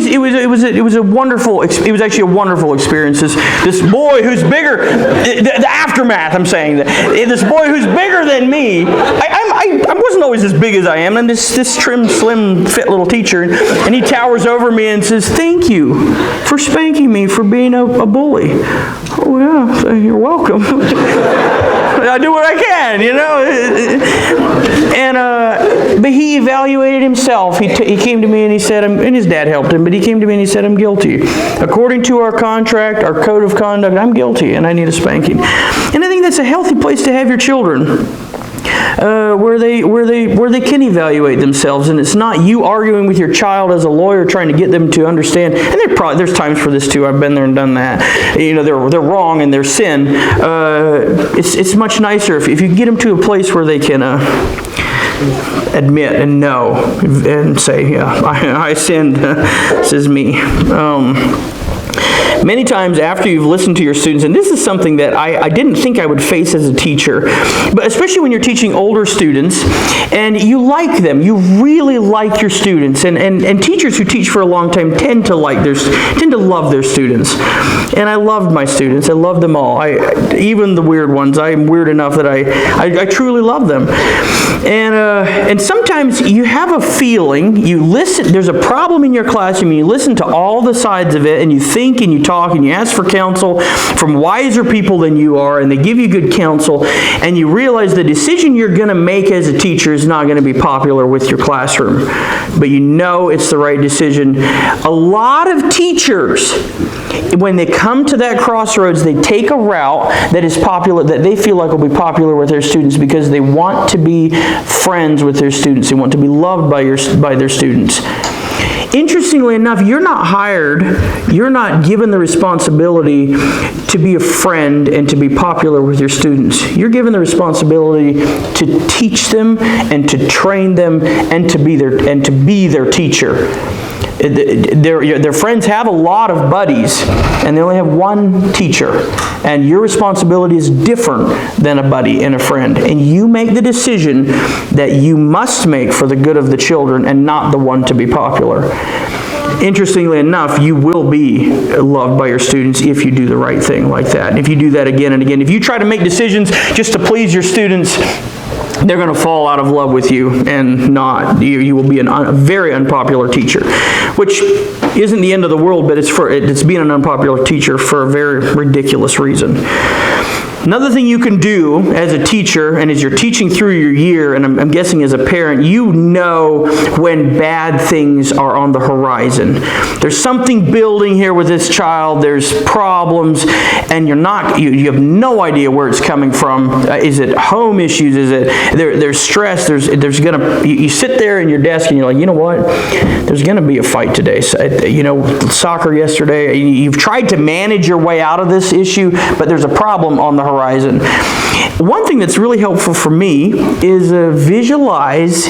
was a wonderful. It was actually a wonderful experience. This boy who's bigger, the aftermath. I'm saying that this boy who's bigger than me. I wasn't always as big as I am, and this trim, slim, fit little teacher, and he towers over me and says, "Thank you for spanking me for being a bully." Oh yeah, you're welcome. I do what I can, And but he evaluated himself. He came to me and he said, and his dad helped him, but he came to me and he said, I'm guilty. According to our contract, our code of conduct, I'm guilty and I need a spanking. And I think that's a healthy place to have your children. Where they can evaluate themselves, and it's not you arguing with your child as a lawyer trying to get them to understand. And there's times for this too. I've been there and done that. They're wrong and they're sin. It's much nicer if you can get them to a place where they can admit and know and say, yeah, I sinned. This is me. Many times after you've listened to your students, and this is something that I didn't think I would face as a teacher, but especially when you're teaching older students, and you like them, you really like your students, and teachers who teach for a long time tend to love their students. And I loved my students. I loved them all. Even the weird ones. I'm weird enough that I truly love them. And sometimes you have a feeling, you listen, there's a problem in your classroom, and you listen to all the sides of it, and you think and you talk talk and you ask for counsel from wiser people than you are, and they give you good counsel, and you realize the decision you're going to make as a teacher is not going to be popular with your classroom, but you know it's the right decision. A lot of teachers, when they come to that crossroads, they take a route that is popular, that they feel like will be popular with their students, because they want to be friends with their students. They want to be loved by their students. Interestingly enough, you're not hired, you're not given the responsibility to be a friend and to be popular with your students. You're given the responsibility to teach them and to train them and to be their teacher. Their friends have a lot of buddies, and they only have one teacher. And your responsibility is different than a buddy and a friend. And you make the decision that you must make for the good of the children and not the one to be popular. Interestingly enough, you will be loved by your students if you do the right thing like that. If you do that again and again. If you try to make decisions just to please your students, they're going to fall out of love with you, and you will be a very unpopular teacher, which isn't the end of the world, but it's being an unpopular teacher for a very ridiculous reason. Another thing you can do as a teacher, and as you're teaching through your year, and I'm guessing as a parent, you know when bad things are on the horizon. There's something building here with this child, there's problems, and you have no idea where it's coming from. Is it home issues? Is it there's stress? You sit there in your desk and you're like, you know what? There's gonna be a fight today. So, soccer yesterday, you've tried to manage your way out of this issue, but there's a problem on the horizon. One thing that's really helpful for me is visualize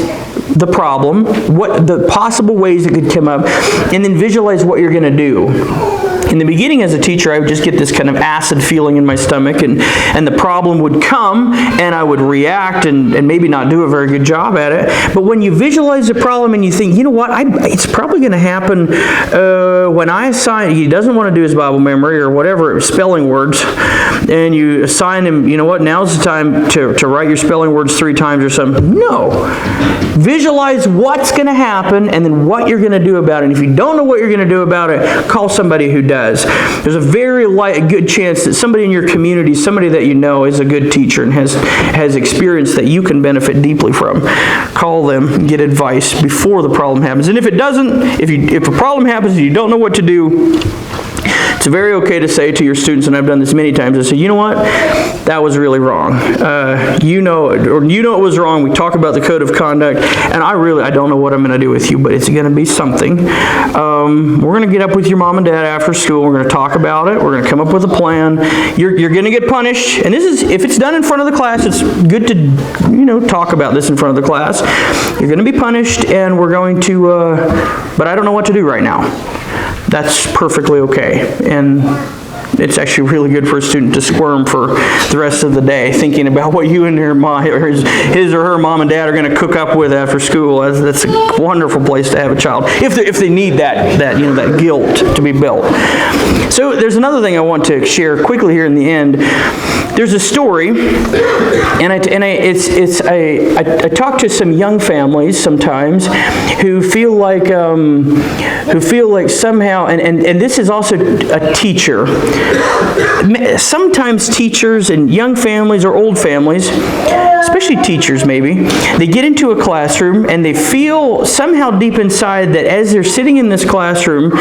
the problem, what the possible ways it could come up, and then visualize what you're going to do. In the beginning as a teacher, I would just get this kind of acid feeling in my stomach, and the problem would come, and I would react and maybe not do a very good job at it. But when you visualize the problem and you think, you know what, it's probably going to happen when I assign, he doesn't want to do his Bible memory or whatever, spelling words, and you assign him, you know what, now's the time to write your spelling words 3 times or something. No. Visualize what's going to happen and then what you're going to do about it. And if you don't know what you're going to do about it, call somebody who does. There's a very good chance that somebody in your community, somebody that you know is a good teacher and has experience that you can benefit deeply from. Call them and get advice before the problem happens. And if it doesn't, if a problem happens and you don't know what to do, it's very okay to say to your students, and I've done this many times, I say, you know what, that was really wrong. You know it was wrong. We talk about the code of conduct, and I don't know what I'm going to do with you, but it's going to be something. We're going to get up with your mom and dad after school. We're going to talk about it. We're going to come up with a plan. You're going to get punished, and this is, if it's done in front of the class, it's good to, talk about this in front of the class. You're going to be punished, and we're going to, but I don't know what to do right now. That's perfectly okay. And it's actually really good for a student to squirm for the rest of the day, thinking about what you and your mom, or his or her mom and dad are going to cook up with after school. That's a wonderful place to have a child, if they need that guilt to be built. So there's another thing I want to share quickly here in the end. There's a story, and I talk to some young families sometimes who feel like somehow, and this is also a teacher. Sometimes teachers and young families or old families, especially teachers maybe, they get into a classroom and they feel somehow deep inside that as they're sitting in this classroom,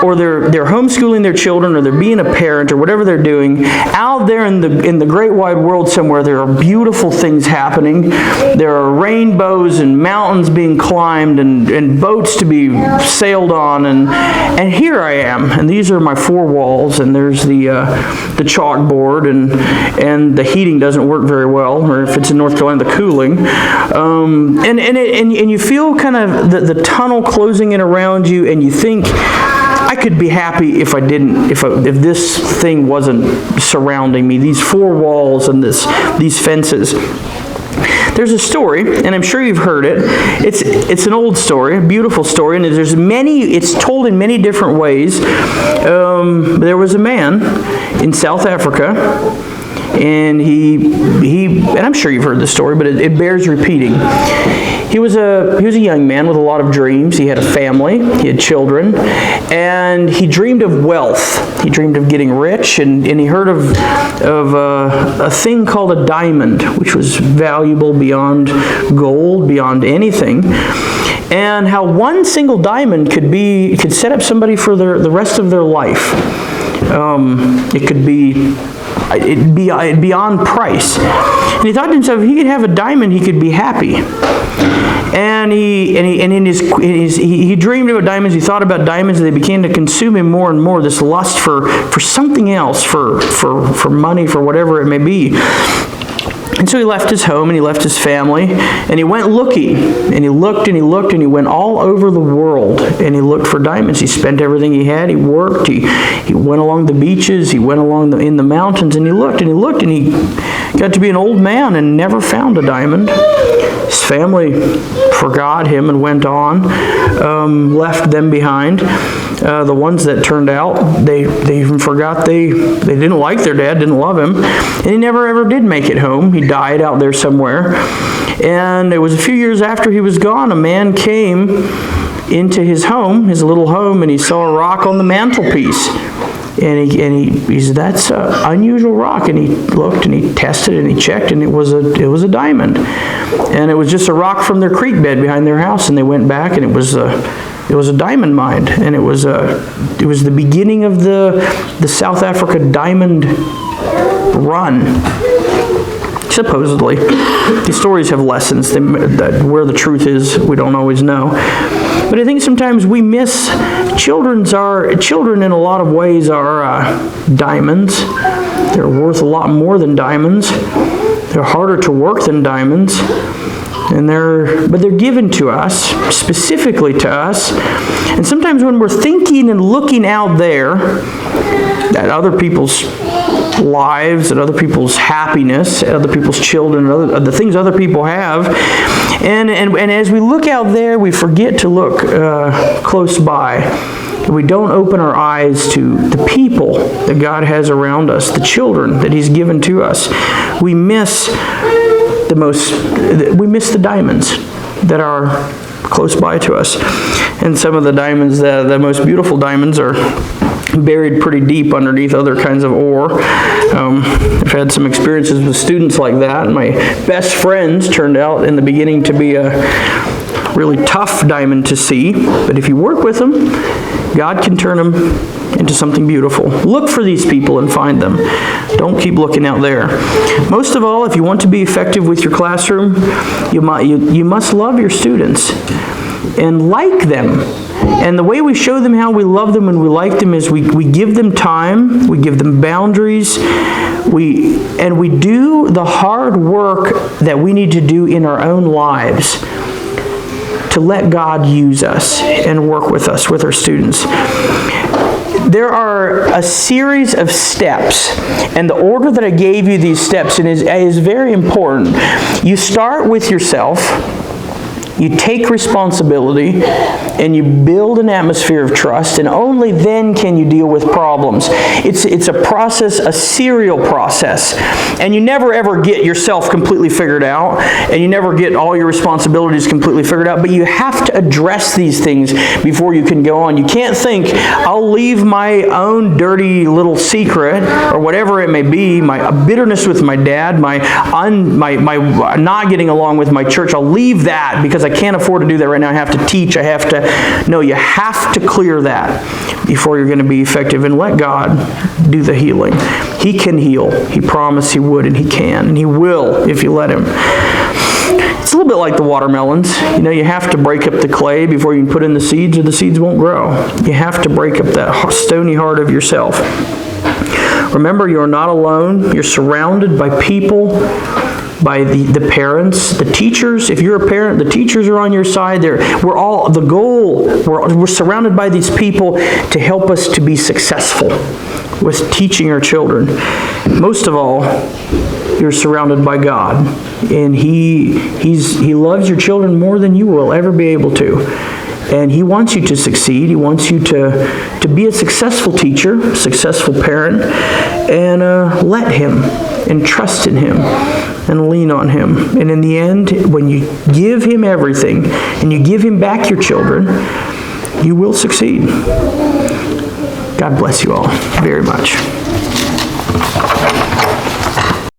or they're homeschooling their children, or they're being a parent, or whatever they're doing, out there in the great wide world somewhere, there are beautiful things happening. There are rainbows and mountains being climbed and boats to be sailed on, and here I am, and these are my 4 walls, and there's the chalkboard, and the heating doesn't work very well, or if it's in North Carolina, the cooling, and you feel kind of the tunnel closing in around you, and you think, I could be happy if if this thing wasn't surrounding me, these 4 walls and these fences. There's a story, and I'm sure you've heard it. It's an old story, a beautiful story, and it's told in many different ways. There was a man in South Africa. And and I'm sure you've heard this story, but it bears repeating. He was a young man with a lot of dreams. He had a family, he had children, and he dreamed of wealth. He dreamed of getting rich, and he heard of a thing called a diamond, which was valuable beyond gold, beyond anything. And how one single diamond could set up somebody for the rest of their life. It could be beyond price. And he thought to himself, if he could have a diamond, he could be happy. And he dreamed about diamonds. He thought about diamonds, and they began to consume him more and more. This lust for something else, for money, for whatever it may be. And so he left his home, and he left his family, and he went looking, and he looked, and he looked, and he went all over the world, and he looked for diamonds. He spent everything he had. He worked. He went along the beaches. He went along in the mountains, and he looked, and he looked, and he got to be an old man and never found a diamond. His family forgot him and went on, left them behind. The ones that turned out, they even forgot they didn't like their dad, didn't love him, and he never ever did make it home. He died out there somewhere. And it was a few years after he was gone, a man came into his home, his little home, and he saw a rock on the mantelpiece. And he said, "That's an unusual rock." And he looked and he tested and he checked, and it was a diamond. And it was just a rock from their creek bed behind their house. And they went back, and it was a diamond mine, and it was the beginning of the South Africa diamond run. Supposedly, these stories have lessons that where the truth is, we don't always know. But I think sometimes we miss children in a lot of ways are diamonds. They're worth a lot more than diamonds. They're harder to work than diamonds. But they're given to us, specifically to us. And sometimes when we're thinking and looking out there at other people's lives, at other people's happiness, at other people's children, and the things other people have, and as we look out there, we forget to look close by. We don't open our eyes to the people that God has around us, the children that He's given to us. We miss the diamonds that are close by to us. And some of the diamonds, the most beautiful diamonds, are buried pretty deep underneath other kinds of ore. I've had some experiences with students like that. My best friends turned out in the beginning to be a really tough diamond to see, but if you work with them, God can turn them into something beautiful. Look for these people and find them. Don't keep looking out there. Most of all, if you want to be effective with your classroom, you must love your students and like them. And the way we show them how we love them and we like them is we give them time, we give them boundaries, we do the hard work that we need to do in our own lives to let God use us and work with us, with our students. There are a series of steps, and the order that I gave you these steps in is very important. You start with yourself. You take responsibility, and you build an atmosphere of trust, and only then can you deal with problems. It's a process, a serial process, and you never ever get yourself completely figured out, and you never get all your responsibilities completely figured out, but you have to address these things before you can go on. You can't think, I'll leave my own dirty little secret, or whatever it may be, my bitterness with my dad, my not getting along with my church, I'll leave that because I can't afford to do that right now. I have to teach. No, you have to clear that before you're going to be effective, and let God do the healing. He can heal. He promised He would, and He can, and He will if you let Him. It's a little bit like the watermelons. You have to break up the clay before you can put in the seeds, or the seeds won't grow. You have to break up that stony heart of yourself. Remember, you're not alone. You're surrounded by people, by the parents, the teachers. If you're a parent, the teachers are on your side. We're surrounded by these people to help us to be successful with teaching our children. Most of all, you're surrounded by God, and He loves your children more than you will ever be able to. And He wants you to succeed. He wants you to be a successful teacher, a successful parent, and let Him. and trust in Him and lean on Him. And in the end, when you give Him everything and you give Him back your children, you will succeed. God bless you all very much.